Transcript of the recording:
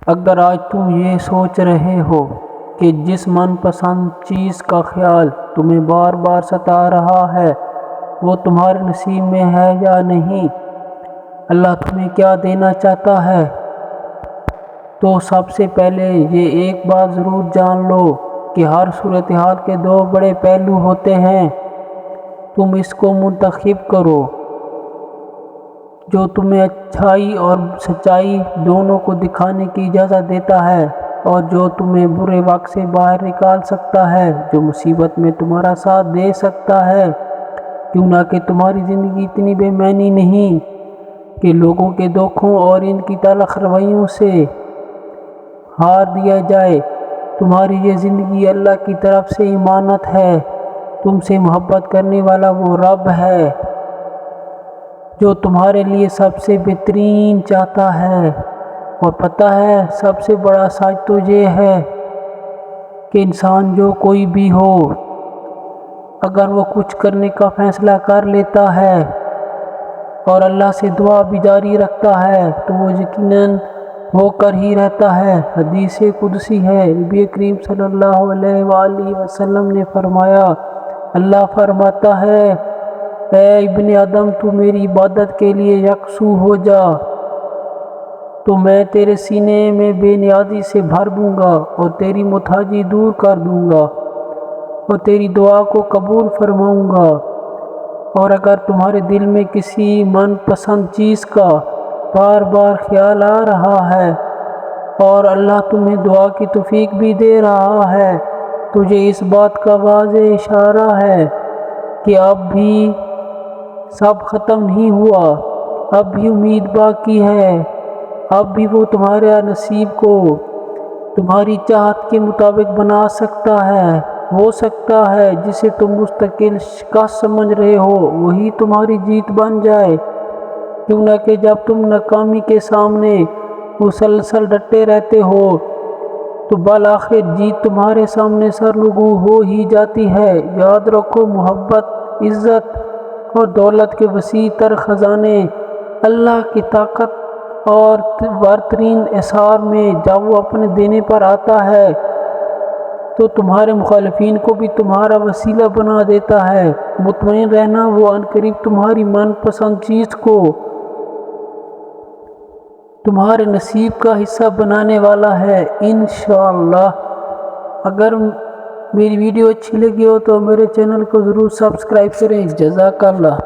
اگر آج تم یہ سوچ رہے ہو کہ جس من پسند چیز کا خیال تمہیں بار بار ستا رہا ہے وہ تمہارے نصیب میں ہے یا نہیں، اللہ تمہیں کیا دینا چاہتا ہے، تو سب سے پہلے یہ ایک بات ضرور جان لو کہ ہر صورتحال کے دو بڑے پہلو ہوتے ہیں۔ تم اس کو منتخب کرو جو تمہیں اچھائی اور سچائی دونوں کو دکھانے کی اجازت دیتا ہے، اور جو تمہیں برے وقت سے باہر نکال سکتا ہے، جو مصیبت میں تمہارا ساتھ دے سکتا ہے۔ کیوں نہ کہ تمہاری زندگی اتنی بے معنی نہیں کہ لوگوں کے دھوکوں اور ان کی تلخ رویوں سے ہار دیا جائے۔ تمہاری یہ زندگی اللہ کی طرف سے امانت ہے۔ تم سے محبت کرنے والا وہ رب ہے جو تمہارے لیے سب سے بہترین چاہتا ہے۔ اور پتہ ہے سب سے بڑا سچ تو یہ ہے کہ انسان جو کوئی بھی ہو، اگر وہ کچھ کرنے کا فیصلہ کر لیتا ہے اور اللہ سے دعا بھی جاری رکھتا ہے تو وہ یقیناً ہو کر ہی رہتا ہے۔ حدیث قدسی ہے، نبی کریم صلی اللہ علیہ وآلہ وسلم نے فرمایا، اللہ فرماتا ہے، اے ابن آدم تو میری عبادت کے لیے یکسو ہو جا تو میں تیرے سینے میں بے نیازی سے بھر دوں گا اور تیری محتاجی دور کر دوں گا اور تیری دعا کو قبول فرماؤں گا۔ اور اگر تمہارے دل میں کسی من پسند چیز کا بار بار خیال آ رہا ہے اور اللہ تمہیں دعا کی توفیق بھی دے رہا ہے تو یہ اس بات کا واضح اشارہ ہے کہ اب بھی سب ختم نہیں ہوا، اب بھی امید باقی ہے، اب بھی وہ تمہارے نصیب کو تمہاری چاہت کے مطابق بنا سکتا ہے۔ ہو سکتا ہے جسے تم مستقل شکست سمجھ رہے ہو وہی تمہاری جیت بن جائے۔ کیوں نہ کہ جب تم ناکامی کے سامنے مسلسل ڈٹے رہتے ہو تو بالآخر جیت تمہارے سامنے سرنگوں ہو ہی جاتی ہے۔ یاد رکھو، محبت، عزت اور دولت کے وسیع تر خزانے اللہ کی طاقت اور برترین اثار میں جب وہ اپنے دینے پر آتا ہے تو تمہارے مخالفین کو بھی تمہارا وسیلہ بنا دیتا ہے۔ مطمئن رہنا، وہ عنقریب تمہاری من پسند چیز کو تمہارے نصیب کا حصہ بنانے والا ہے انشاءاللہ۔ اگر میری ویڈیو اچھی لگی ہو تو میرے چینل کو ضرور سبسکرائب کریں۔ جزاک اللہ۔